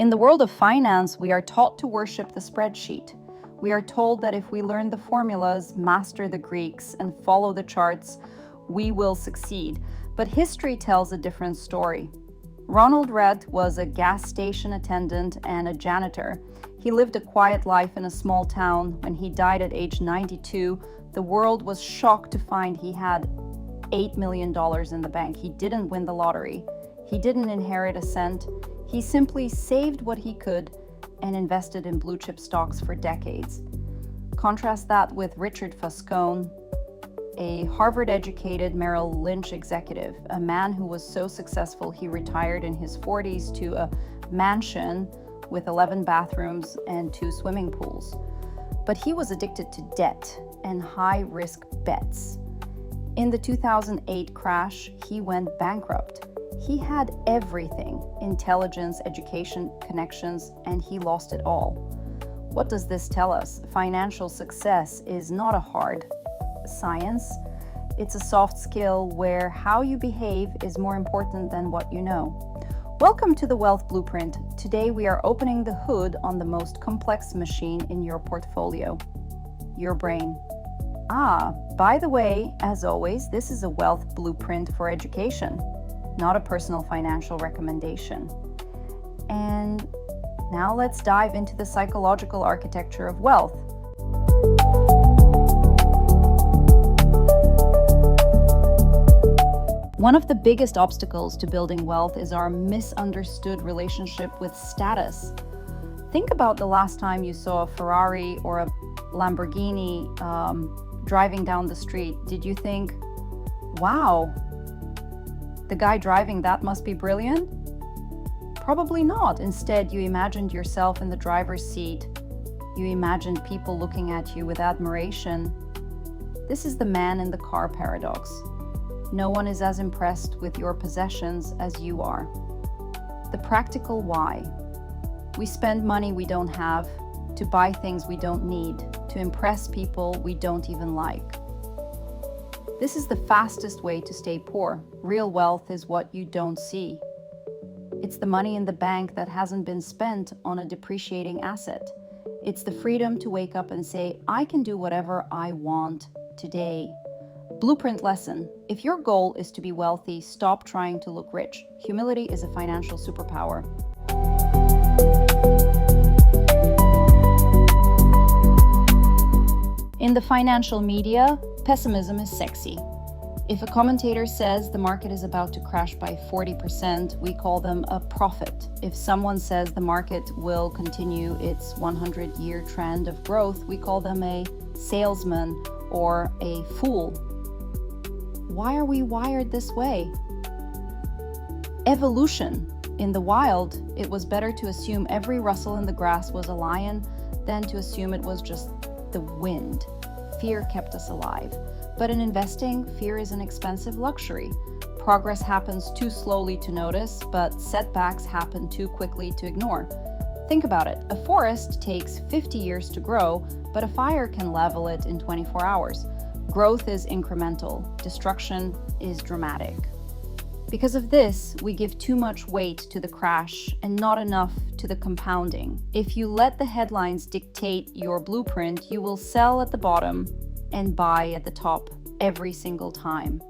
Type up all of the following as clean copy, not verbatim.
In the world of finance, we are taught to worship the spreadsheet. We are told that if we learn the formulas, master the Greeks, and follow the charts, we will succeed. But history tells a different story. Ronald Redd was a gas station attendant and a janitor. He lived a quiet life in a small town. When he died at age 92, the world was shocked to find he had $8 million in the bank. He didn't win the lottery. He didn't inherit a cent. He simply saved what he could and invested in blue chip stocks for decades. Contrast that with Richard Foscone, a Harvard-educated Merrill Lynch executive, a man who was so successful he retired in his 40s to a mansion with 11 bathrooms and 2 swimming pools. But he was addicted to debt and high-risk bets. In the 2008 crash, he went bankrupt. He had everything: intelligence, education, connections, and he lost it all. What does this tell us? Financial success is not a hard science. It's a soft skill where how you behave is more important than what you know. Welcome to the Wealth Blueprint. Today we are opening the hood on the most complex machine in your portfolio, your brain. By the way, as always, this is a wealth blueprint for education, not a personal financial recommendation. And now let's dive into the psychological architecture of wealth. One of the biggest obstacles to building wealth is our misunderstood relationship with status. Think about the last time you saw a Ferrari or a Lamborghini driving down the street. Did you think, wow, the guy driving that must be brilliant? Probably not. Instead, you imagined yourself in the driver's seat. You imagined people looking at you with admiration. This is the man in the car paradox. No one is as impressed with your possessions as you are. The practical why. We spend money we don't have to buy things we don't need, to impress people we don't even like. This is the fastest way to stay poor. Real wealth is what you don't see. It's the money in the bank that hasn't been spent on a depreciating asset. It's the freedom to wake up and say, I can do whatever I want today. Blueprint lesson. If your goal is to be wealthy, stop trying to look rich. Humility is a financial superpower. In the financial media, pessimism is sexy. If a commentator says the market is about to crash by 40%, we call them a prophet. If someone says the market will continue its 100-year trend of growth, we call them a salesman or a fool. Why are we wired this way? Evolution. In the wild, it was better to assume every rustle in the grass was a lion than to assume it was just the wind. Fear kept us alive. But in investing, fear is an expensive luxury. Progress happens too slowly to notice, but setbacks happen too quickly to ignore. Think about it. A forest takes 50 years to grow, but a fire can level it in 24 hours. Growth is incremental. Destruction is dramatic. Because of this, we give too much weight to the crash and not enough to the compounding. If you let the headlines dictate your blueprint, you will sell at the bottom and buy at the top every single time.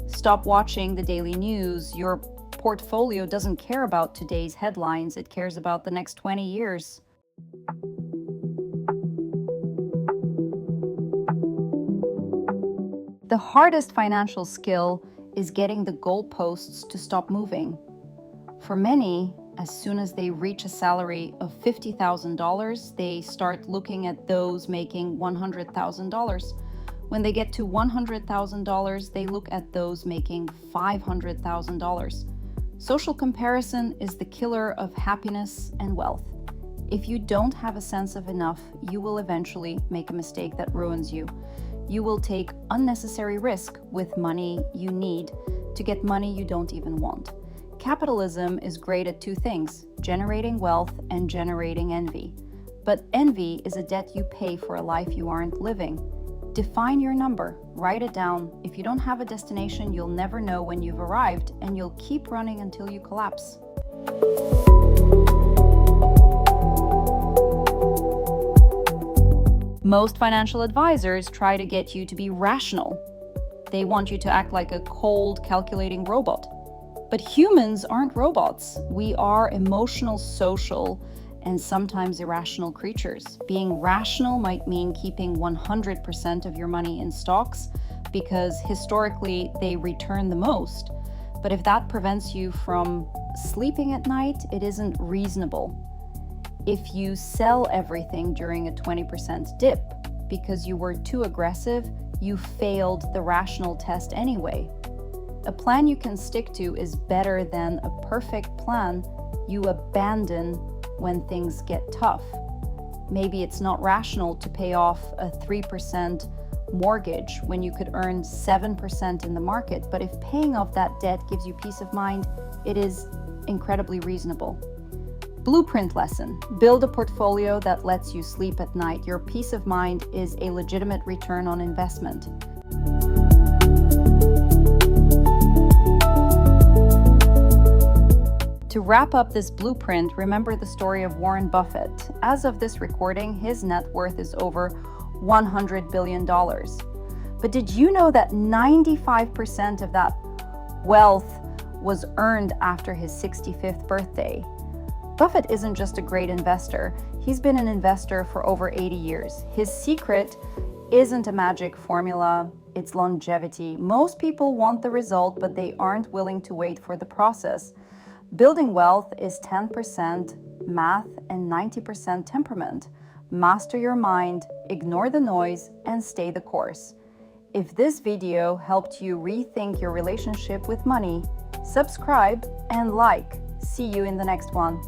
Stop watching the daily news. Your portfolio doesn't care about today's headlines, it cares about the next 20 years. The hardest financial skill is getting the goalposts to stop moving. For many, as soon as they reach a salary of $50,000, they start looking at those making $100,000. When they get to $100,000, they look at those making $500,000. Social comparison is the killer of happiness and wealth. If you don't have a sense of enough, you will eventually make a mistake that ruins you. You will take unnecessary risk with money you need to get money you don't even want. Capitalism is great at two things: generating wealth and generating envy. But envy is a debt you pay for a life you aren't living. Define your number, write it down. If you don't have a destination, you'll never know when you've arrived, and you'll keep running until you collapse. Most financial advisors try to get you to be rational. They want you to act like a cold, calculating robot. But humans aren't robots. We are emotional, social, and sometimes irrational creatures. Being rational might mean keeping 100% of your money in stocks because historically they return the most. But if that prevents you from sleeping at night, it isn't reasonable. If you sell everything during a 20% dip because you were too aggressive, you failed the rational test anyway. A plan you can stick to is better than a perfect plan you abandon when things get tough. Maybe it's not rational to pay off a 3% mortgage when you could earn 7% in the market, but if paying off that debt gives you peace of mind, it is incredibly reasonable. Blueprint lesson: build a portfolio that lets you sleep at night. Your peace of mind is a legitimate return on investment. To wrap up this blueprint, remember the story of Warren Buffett. As of this recording, his net worth is over $100 billion. But did you know that 95% of that wealth was earned after his 65th birthday? Buffett isn't just a great investor, he's been an investor for over 80 years. His secret isn't a magic formula, it's longevity. Most people want the result, but they aren't willing to wait for the process. Building wealth is 10% math and 90% temperament. Master your mind, ignore the noise, and stay the course. If this video helped you rethink your relationship with money, subscribe and like. See you in the next one.